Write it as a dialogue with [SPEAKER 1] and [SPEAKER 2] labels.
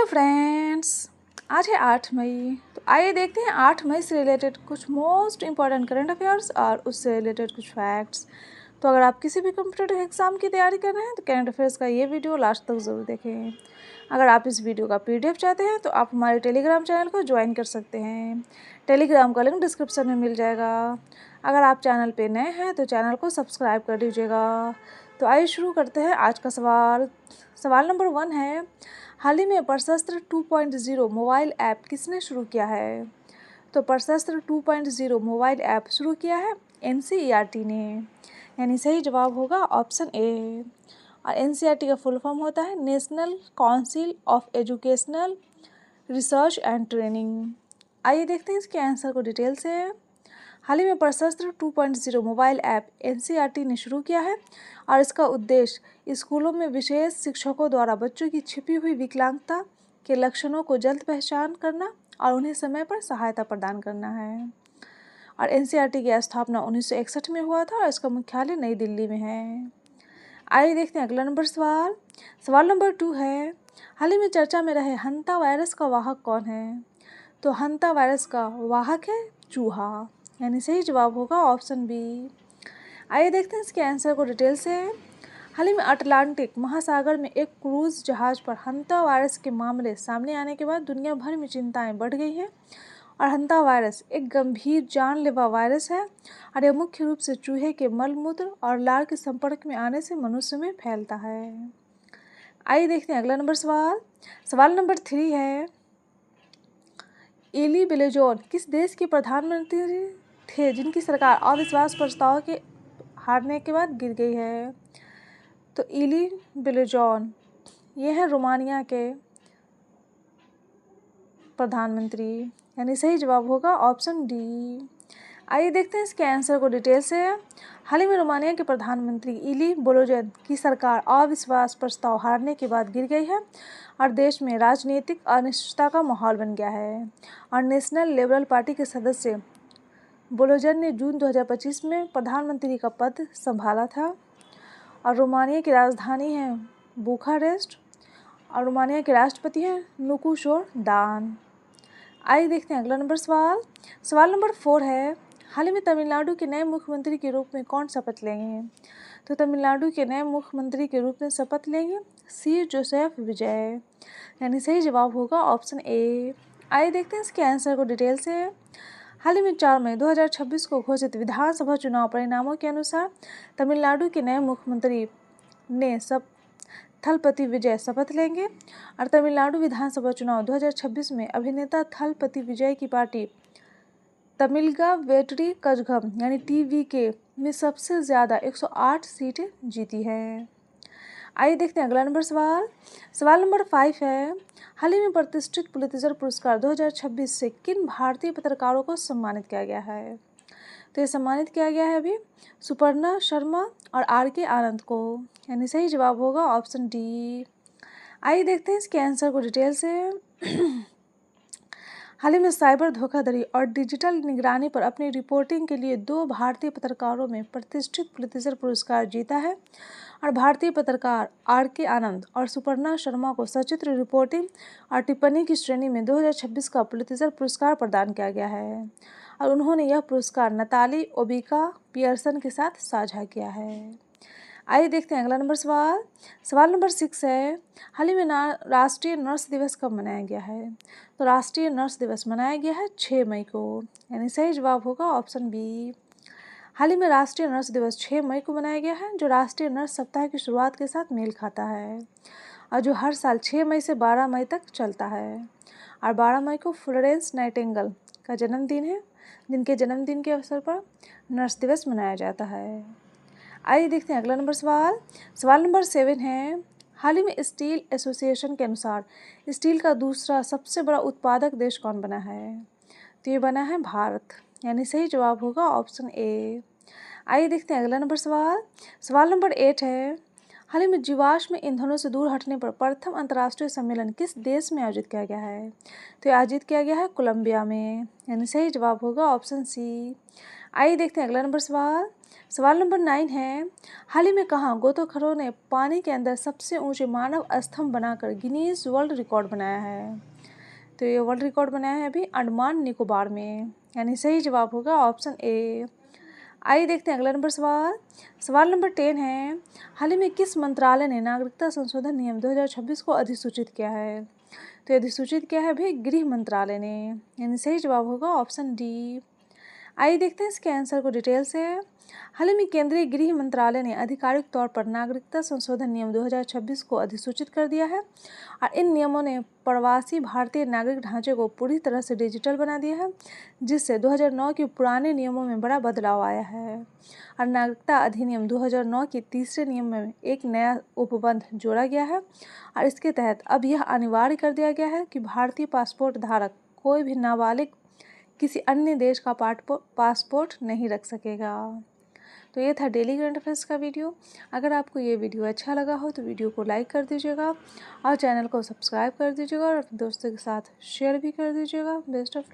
[SPEAKER 1] Friends, आज है 8 मई। तो आइए देखते हैं 8 मई से रिलेटेड कुछ मोस्ट इम्पॉर्टेंट करंट अफेयर्स और उससे रिलेटेड कुछ फैक्ट्स। तो अगर आप किसी भी कॉम्पिटिटिव एग्जाम की तैयारी कर रहे हैं तो करंट अफेयर्स का ये वीडियो लास्ट तक ज़रूर देखें। अगर आप इस वीडियो का PDF चाहते हैं तो आप हमारे टेलीग्राम चैनल को ज्वाइन कर सकते हैं। टेलीग्राम का लिंक डिस्क्रिप्शन में मिल जाएगा। अगर आप चैनल पे नए हैं तो चैनल को सब्सक्राइब कर दीजिएगा। तो आइए शुरू करते हैं आज का सवाल। सवाल नंबर 1 है, हाल ही में प्रशस्त्र 2.0 मोबाइल ऐप किसने शुरू किया है? तो प्रशस्त्र 2.0 मोबाइल ऐप शुरू किया है NCERT ने, यानी सही जवाब होगा ऑप्शन ए। और NCERT का फुल फॉर्म होता है national council of educational research and training. आइए देखते हैं इसके आंसर को डिटेल से। हाल ही में प्रशस्त्र 2.0 मोबाइल ऐप NCERT ने शुरू किया है और इसका उद्देश्य स्कूलों में विशेष शिक्षकों द्वारा बच्चों की छिपी हुई विकलांगता के लक्षणों को जल्द पहचान करना और उन्हें समय पर सहायता प्रदान करना है। और NCERT की स्थापना 1961 में हुआ था और इसका मुख्यालय नई दिल्ली में है। आइए देखते हैं अगला सवाल। सवाल नंबर 2 है, हाल ही में चर्चा में रहे हंता वायरस का वाहक कौन है? तो हंता वायरस का वाहक है चूहा, यानी सही जवाब होगा ऑप्शन बी। आइए देखते हैं इसके आंसर को डिटेल से। हाल ही में अटलांटिक महासागर में एक क्रूज जहाज पर हंता वायरस के मामले सामने आने के बाद दुनिया भर में चिंताएं बढ़ गई हैं। और हंता वायरस एक गंभीर जानलेवा वायरस है और यह मुख्य रूप से चूहे के मलमूत्र और लार के संपर्क में आने से मनुष्य में फैलता है। आइए देखते हैं अगला सवाल। सवाल नंबर 3 है, इली बेलोजोन किस देश के प्रधानमंत्री थे जिनकी सरकार अविश्वास प्रस्ताव के हारने के बाद गिर गई है? तो इली बेलोजोन ये है रोमानिया के प्रधानमंत्री, यानी सही जवाब होगा ऑप्शन डी। आइए देखते हैं इसके आंसर को डिटेल से। हाल ही में रोमानिया के प्रधानमंत्री इली बेलोजोन की सरकार अविश्वास प्रस्ताव हारने के बाद गिर गई है और देश में राजनीतिक अनिश्चितता का माहौल बन गया है। और नेशनल लिबरल पार्टी के सदस्य बेलोजोन ने जून 2025 में प्रधानमंत्री का पद संभाला था। और रोमानिया की राजधानी है बुखारेस्ट और रोमानिया के राष्ट्रपति हैं नुकुशोरदान। आइए देखते हैं अगला सवाल। सवाल नंबर 4 है, हाल ही में तमिलनाडु के नए मुख्यमंत्री के रूप में कौन शपथ लेंगे? तो तमिलनाडु के नए मुख्यमंत्री के रूप में शपथ लेंगे सी जोसेफ विजय, यानी सही जवाब होगा ऑप्शन ए। आइए देखते हैं इसके आंसर को डिटेल से। हाल ही में 4 मई 2026 को घोषित विधानसभा चुनाव परिणामों के अनुसार तमिलनाडु के नए मुख्यमंत्री ने थलपति विजय शपथ लेंगे। और तमिलनाडु विधानसभा चुनाव 2026 में अभिनेता थलपति विजय की पार्टी तमिलगा वेट्री कझगम यानी TVK में सबसे ज़्यादा 108 सीटें जीती हैं। आइए देखते हैं अगला सवाल। सवाल नंबर 5 है, हाल ही में प्रतिष्ठित पुलित्जर पुरस्कार 2026 से किन भारतीय पत्रकारों को सम्मानित किया गया है? तो ये सम्मानित किया गया है अभी सुपर्णा शर्मा और RK आनंद को, यानी सही जवाब होगा ऑप्शन डी। आइए देखते हैं इसके आंसर को डिटेल से। हाल ही में साइबर धोखाधड़ी और डिजिटल निगरानी पर अपनी रिपोर्टिंग के लिए 2 भारतीय पत्रकारों में प्रतिष्ठित पुलित्जर पुरस्कार जीता है। और भारतीय पत्रकार RK आनंद और सुपर्णा शर्मा को सचित्र रिपोर्टिंग और टिप्पणी की श्रेणी में 2026 का पुलित्जर पुरस्कार प्रदान किया गया है। और उन्होंने यह पुरस्कार नताली ओबिका पियर्सन के साथ साझा किया है। आइए देखते हैं अगला सवाल। सवाल नंबर 6 है, हाल ही में राष्ट्रीय नर्स दिवस कब मनाया गया है? तो राष्ट्रीय नर्स दिवस मनाया गया है 6 मई को, यानी सही जवाब होगा ऑप्शन बी। हाल ही में राष्ट्रीय नर्स दिवस 6 मई को मनाया गया है, जो राष्ट्रीय नर्स सप्ताह की शुरुआत के साथ मेल खाता है और जो हर साल 6 मई से 12 मई तक चलता है। और 12 मई को फ्लोरेंस नाइटिंगेल का जन्मदिन है, जिनके जन्मदिन के अवसर पर नर्स दिवस मनाया जाता है। आइए देखते हैं अगला सवाल। सवाल नंबर 7 है, हाल ही में स्टील एसोसिएशन के अनुसार स्टील का दूसरा सबसे बड़ा उत्पादक देश कौन बना है? तो ये बना है भारत, यानी सही जवाब होगा ऑप्शन ए। आइए देखते हैं अगला सवाल। सवाल नंबर 8 है, हाल ही में जीवाश्म ईंधनों से दूर हटने पर प्रथम अंतर्राष्ट्रीय सम्मेलन किस देश में आयोजित किया गया है? तो आयोजित किया गया है कोलंबिया में, यानी सही जवाब होगा ऑप्शन सी। आइए देखते हैं अगला नंबर सवाल। सवाल नंबर 9 है, हाल ही में कहाँ गोताखोरों ने पानी के अंदर सबसे ऊंचे मानव स्तंभ बनाकर गिनीज वर्ल्ड रिकॉर्ड बनाया है? तो ये वर्ल्ड रिकॉर्ड बनाया है अभी अंडमान निकोबार में, यानी सही जवाब होगा ऑप्शन ए। आइए देखते हैं अगला नंबर सवाल। सवाल नंबर 10 है, हाल ही में किस मंत्रालय ने नागरिकता संशोधन नियम 2026 को अधिसूचित किया है? तो अधिसूचित किया है भाई गृह मंत्रालय ने, यानी सही जवाब होगा ऑप्शन डी। आइए देखते हैं इसके आंसर को डिटेल से। हाल ही में केंद्रीय गृह मंत्रालय ने आधिकारिक तौर पर नागरिकता संशोधन नियम 2026 को अधिसूचित कर दिया है और इन नियमों ने प्रवासी भारतीय नागरिक ढांचे को पूरी तरह से डिजिटल बना दिया है, जिससे 2009 के पुराने नियमों में बड़ा बदलाव आया है और नागरिकता अधिनियम 2009 के तीसरे नियम में एक नया उपबंध जोड़ा गया है और इसके तहत अब यह अनिवार्य कर दिया गया है कि भारतीय पासपोर्ट धारक कोई भी नाबालिग किसी अन्य देश का पासपोर्ट नहीं रख सकेगा। तो ये था डेली करंट अफेयर्स का वीडियो। अगर आपको ये वीडियो अच्छा लगा हो तो वीडियो को लाइक कर दीजिएगा और चैनल को सब्सक्राइब कर दीजिएगा और अपने दोस्तों के साथ शेयर भी कर दीजिएगा। Best of